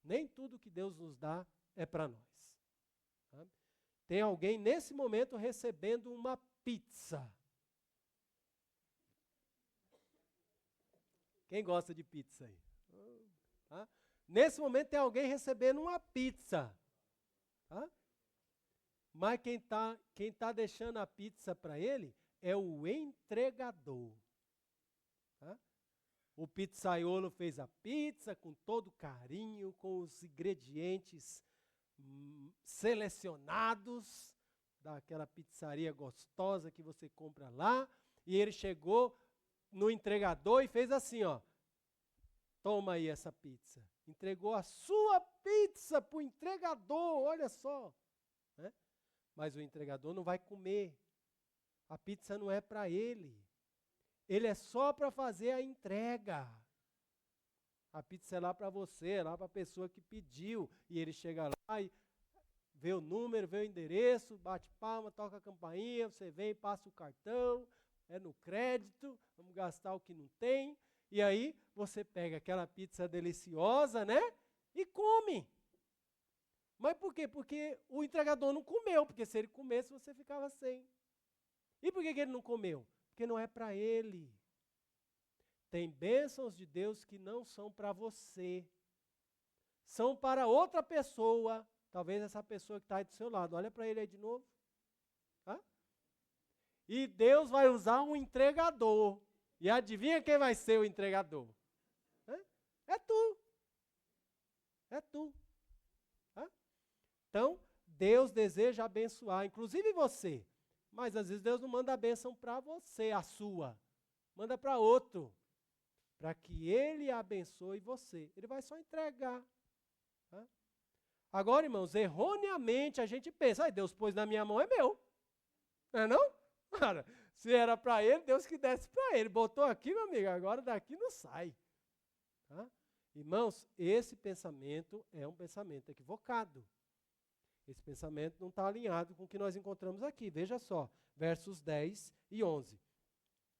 Nem tudo que Deus nos dá é para nós. Tá? Tem alguém nesse momento recebendo uma pizza. Quem gosta de pizza aí? Tá? Nesse momento tem alguém recebendo uma pizza. Tá? Mas quem tá deixando a pizza para ele é o entregador. Tá? O pizzaiolo fez a pizza com todo carinho, com os ingredientes selecionados, daquela pizzaria gostosa que você compra lá. E ele chegou no entregador e fez assim, ó. Toma aí essa pizza. Entregou a sua pizza para o entregador, olha só. Né? Mas o entregador não vai comer. A pizza não é para ele. Ele é só para fazer a entrega. A pizza é lá para você, é lá para a pessoa que pediu. E ele chega lá e vê o número, vê o endereço, bate palma, toca a campainha, você vem, passa o cartão, é no crédito, vamos gastar o que não tem. E aí você pega aquela pizza deliciosa, né? E come. Mas por quê? Porque o entregador não comeu, porque se ele comesse você ficava sem. E por que ele não comeu? Porque não é para ele. Tem bênçãos de Deus que não são para você. São para outra pessoa. Talvez essa pessoa que está aí do seu lado. Olha para ele aí de novo. Tá? E Deus vai usar um entregador. E adivinha quem vai ser o entregador? É tu. É tu. Tá? Então, Deus deseja abençoar, inclusive você. Mas às vezes Deus não manda a bênção para você, a sua. Manda para outro. Para que ele abençoe você. Ele vai só entregar. Tá? Agora, irmãos, erroneamente a gente pensa, Deus pôs na minha mão, é meu. Não é não? Cara, se era para ele, Deus que desse para ele. Botou aqui, meu amigo, agora daqui não sai. Tá? Irmãos, esse pensamento é um pensamento equivocado. Esse pensamento não está alinhado com o que nós encontramos aqui. Veja só, versos 10 e 11.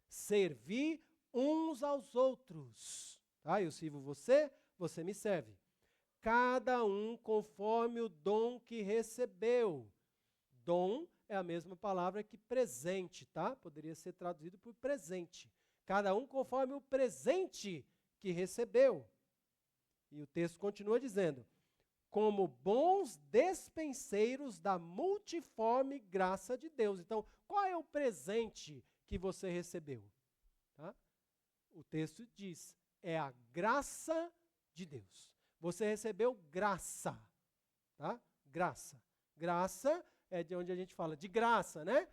Servir uns aos outros. Tá? Eu sirvo você, você me serve. Cada um conforme o dom que recebeu. Dom é a mesma palavra que presente, tá? Poderia ser traduzido por presente. Cada um conforme o presente que recebeu. E o texto continua dizendo, como bons despenseiros da multiforme graça de Deus. Então, qual é o presente que você recebeu? Tá? O texto diz, é a graça de Deus. Você recebeu graça. Tá? Graça. Graça é de onde a gente fala, de graça, né?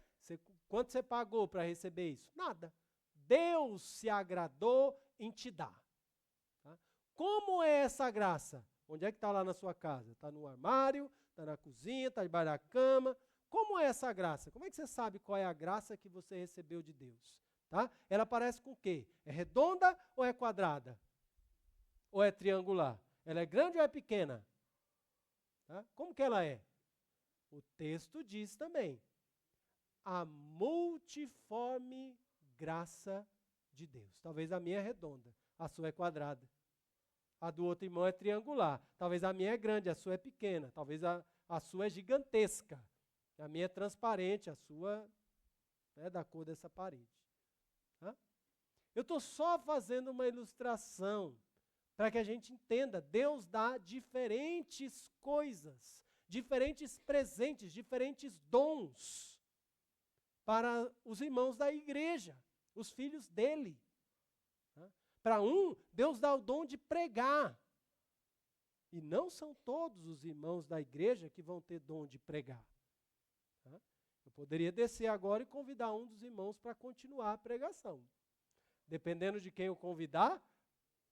Quanto você pagou para receber isso? Nada. Deus se agradou em te dar. Tá? Como é essa graça? Onde é que está lá na sua casa? Está no armário, está na cozinha, está debaixo da cama. Como é essa graça? Como é que você sabe qual é a graça que você recebeu de Deus? Tá? Ela parece com o quê? É redonda ou é quadrada? Ou é triangular? Ela é grande ou é pequena? Tá? Como que ela é? O texto diz também, a multiforme graça de Deus. Talvez a minha é redonda, a sua é quadrada. A do outro irmão é triangular. Talvez a minha é grande, a sua é pequena. Talvez a sua é gigantesca. A minha é transparente, a sua é da cor dessa parede. Tá? Eu estou só fazendo uma ilustração para que a gente entenda. Deus dá diferentes coisas, diferentes presentes, diferentes dons para os irmãos da igreja, os filhos dele. Tá? Para um, Deus dá o dom de pregar. E não são todos os irmãos da igreja que vão ter dom de pregar. Tá? Eu poderia descer agora e convidar um dos irmãos para continuar a pregação. Dependendo de quem eu convidar,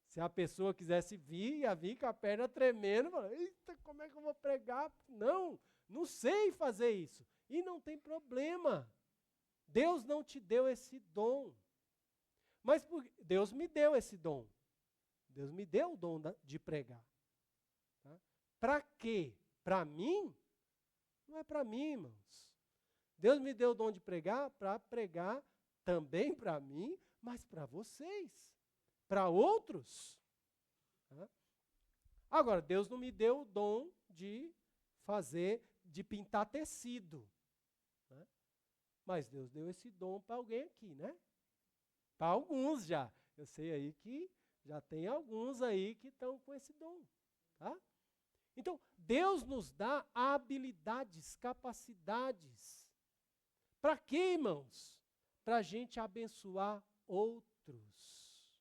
se a pessoa quisesse vir, ia vir com a perna tremendo, falando, eita, como é que eu vou pregar? Não sei fazer isso. E não tem problema. Deus não te deu esse dom. Mas Deus me deu esse dom. Deus me deu o dom de pregar. Tá? Para quê? Para mim? Não é para mim, irmãos. Deus me deu o dom de pregar para pregar também para mim, mas para vocês, para outros. Tá? Agora, Deus não me deu o dom de de pintar tecido. Né? Mas Deus deu esse dom para alguém aqui, né? Para alguns já. Eu sei aí que já tem alguns aí que estão com esse dom. Tá? Então, Deus nos dá habilidades, capacidades. Para quê, irmãos? Para a gente abençoar outros.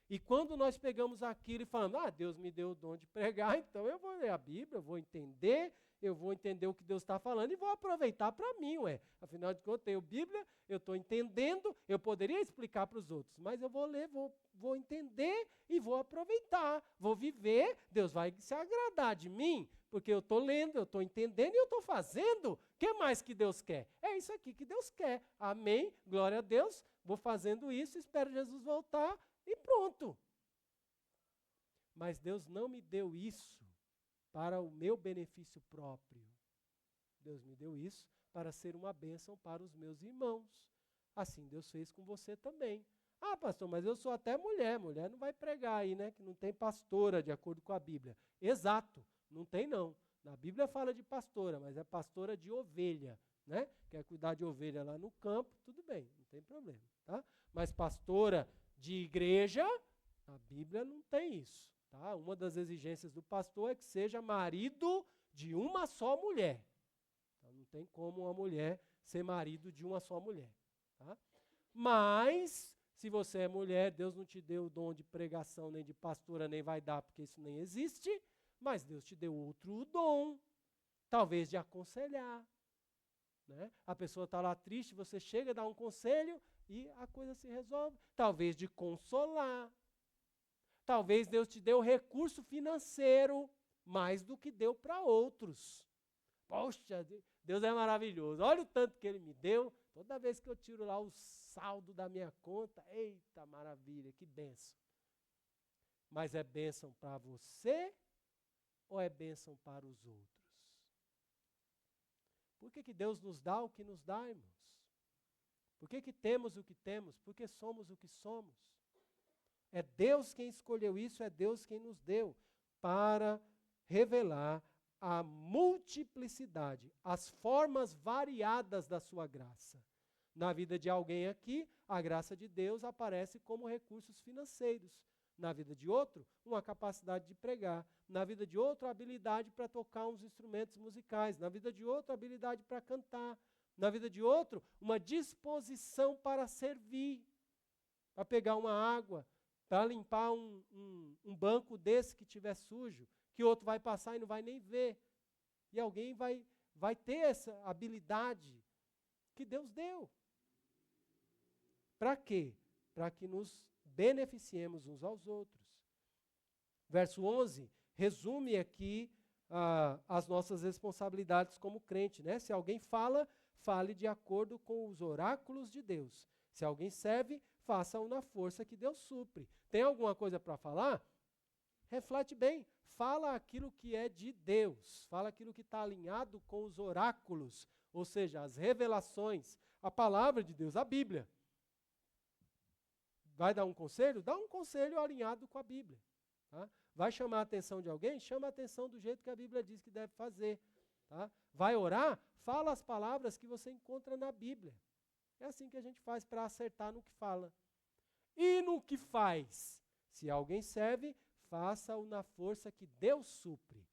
E quando nós pegamos aquilo e falamos, Deus me deu o dom de pregar, então eu vou ler a Bíblia, eu vou entender o que Deus está falando e vou aproveitar para mim, ué. Afinal de contas, eu tenho Bíblia, eu estou entendendo, eu poderia explicar para os outros, mas eu vou ler, vou entender e vou aproveitar, vou viver, Deus vai se agradar de mim, porque eu estou lendo, eu estou entendendo e eu estou fazendo. O que mais que Deus quer? É isso aqui que Deus quer. Amém? Glória a Deus. Vou fazendo isso, espero Jesus voltar e pronto. Mas Deus não me deu isso para o meu benefício próprio. Deus me deu isso para ser uma bênção para os meus irmãos. Assim Deus fez com você também. Pastor, mas eu sou até mulher. Mulher não vai pregar aí, né? Que não tem pastora, de acordo com a Bíblia. Exato, não tem não. Na Bíblia fala de pastora, mas é pastora de ovelha, né? Quer cuidar de ovelha lá no campo, tudo bem, não tem problema, tá? Mas pastora de igreja, a Bíblia não tem isso. Tá? Uma das exigências do pastor é que seja marido de uma só mulher. Então, não tem como uma mulher ser marido de uma só mulher. Tá? Mas, se você é mulher, Deus não te deu o dom de pregação, nem de pastora, nem vai dar, porque isso nem existe, mas Deus te deu outro dom, talvez de aconselhar. Né? A pessoa está lá triste, você chega, dá um conselho e a coisa se resolve. Talvez de consolar. Talvez Deus te deu recurso financeiro mais do que deu para outros. Poxa, Deus é maravilhoso. Olha o tanto que Ele me deu. Toda vez que eu tiro lá o saldo da minha conta, eita, maravilha, que bênção. Mas é bênção para você ou é bênção para os outros? Por que Deus nos dá o que nos dá, irmãos? Por que temos o que temos? Por que somos o que somos? É Deus quem escolheu isso, é Deus quem nos deu para revelar a multiplicidade, as formas variadas da sua graça. Na vida de alguém aqui, a graça de Deus aparece como recursos financeiros. Na vida de outro, uma capacidade de pregar. Na vida de outro, a habilidade para tocar uns instrumentos musicais. Na vida de outro, a habilidade para cantar. Na vida de outro, uma disposição para servir, para pegar uma água, para limpar um banco desse que estiver sujo, que outro vai passar e não vai nem ver. E alguém vai ter essa habilidade que Deus deu. Para quê? Para que nos beneficiemos uns aos outros. Verso 11 resume aqui as nossas responsabilidades como crente. Né? Se alguém fala, fale de acordo com os oráculos de Deus. Se alguém serve, faça-o na força que Deus supre. Tem alguma coisa para falar? Reflete bem. Fala aquilo que é de Deus. Fala aquilo que está alinhado com os oráculos, ou seja, as revelações, a palavra de Deus, a Bíblia. Vai dar um conselho? Dá um conselho alinhado com a Bíblia. Tá? Vai chamar a atenção de alguém? Chama a atenção do jeito que a Bíblia diz que deve fazer. Tá? Vai orar? Fala as palavras que você encontra na Bíblia. É assim que a gente faz para acertar no que fala. E no que faz? Se alguém serve, faça-o na força que Deus supre.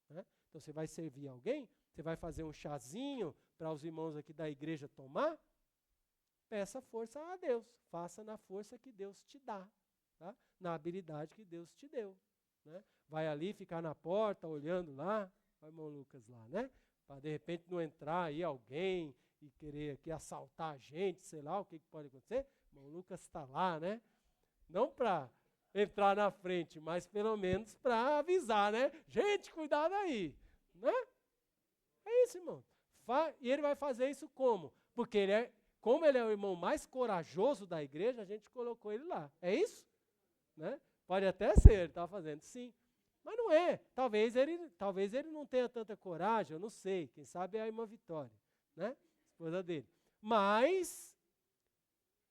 Né? Então você vai servir alguém, você vai fazer um chazinho para os irmãos aqui da igreja tomar, peça força a Deus, faça na força que Deus te dá, tá? Na habilidade que Deus te deu. Né? Vai ali ficar na porta, olhando lá, o irmão Lucas lá, né? Para de repente não entrar aí alguém e querer aqui assaltar a gente, sei lá o que pode acontecer. O irmão Lucas está lá, né? Não para entrar na frente, mas pelo menos para avisar, né? Gente, cuidado aí, né? É isso, irmão. E ele vai fazer isso como? Porque como ele é o irmão mais corajoso da igreja, a gente colocou ele lá. É isso? Né? Pode até ser, ele está fazendo sim. Mas não é. Talvez ele não tenha tanta coragem, eu não sei. Quem sabe é a irmã Vitória, né? Esposa dele. Mas,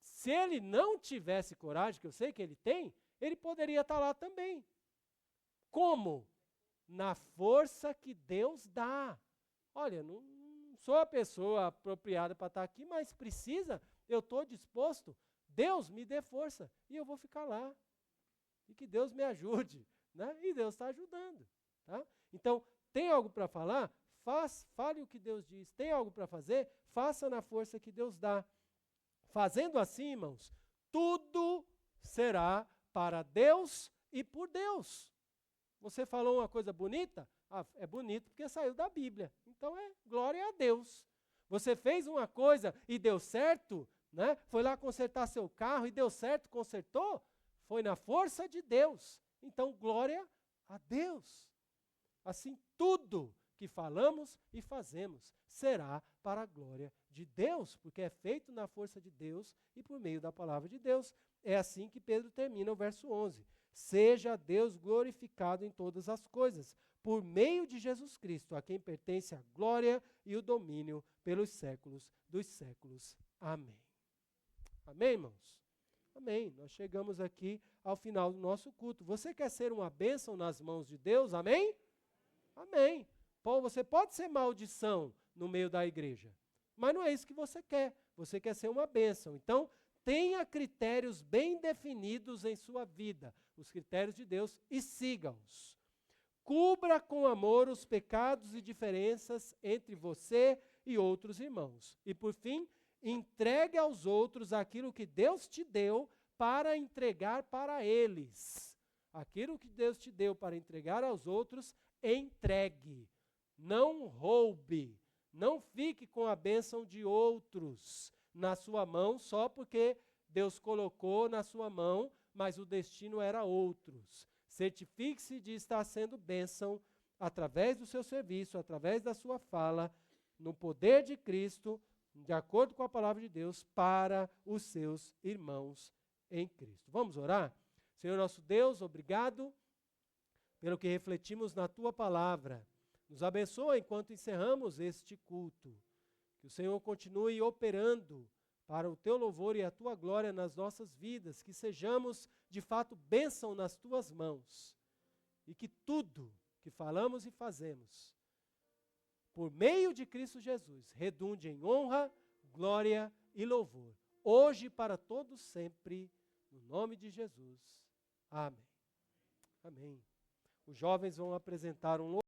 se ele não tivesse coragem, que eu sei que ele tem, ele poderia estar lá também. Como? Na força que Deus dá. Olha, não sou a pessoa apropriada para estar aqui, mas precisa, eu estou disposto, Deus me dê força e eu vou ficar lá. E que Deus me ajude, né? E Deus está ajudando, tá? Então, tem algo para falar? Fale o que Deus diz. Tem algo para fazer? Faça na força que Deus dá. Fazendo assim, irmãos, tudo será para Deus e por Deus. Você falou uma coisa bonita? Ah, é bonito porque saiu da Bíblia. Então é glória a Deus. Você fez uma coisa e deu certo, né? Foi lá consertar seu carro e deu certo, consertou? Foi na força de Deus. Então glória a Deus. Assim, tudo que falamos e fazemos será para a glória de Deus, porque é feito na força de Deus e por meio da palavra de Deus. É assim que Pedro termina o verso 11. Seja Deus glorificado em todas as coisas, por meio de Jesus Cristo, a quem pertence a glória e o domínio pelos séculos dos séculos. Amém. Amém, irmãos? Amém. Nós chegamos aqui ao final do nosso culto. Você quer ser uma bênção nas mãos de Deus? Amém? Amém. Bom, você pode ser maldição no meio da igreja, mas não é isso que você quer. Você quer ser uma bênção. Então, tenha critérios bem definidos em sua vida, os critérios de Deus, e siga-os. Cubra com amor os pecados e diferenças entre você e outros irmãos. E, por fim, entregue aos outros aquilo que Deus te deu para entregar para eles. Aquilo que Deus te deu para entregar aos outros, entregue. Não roube. Não fique com a bênção de outros na sua mão só porque Deus colocou na sua mão, mas o destino era outros. Certifique-se de estar sendo bênção através do seu serviço, através da sua fala, no poder de Cristo, de acordo com a palavra de Deus, para os seus irmãos em Cristo. Vamos orar? Senhor nosso Deus, obrigado pelo que refletimos na tua palavra. Nos abençoa enquanto encerramos este culto. Que o Senhor continue operando para o teu louvor e a tua glória nas nossas vidas, que sejamos de fato bênção nas tuas mãos e que tudo que falamos e fazemos, por meio de Cristo Jesus, redunde em honra, glória e louvor, hoje e para todos sempre, no nome de Jesus. Amém. Amém. Os jovens vão apresentar um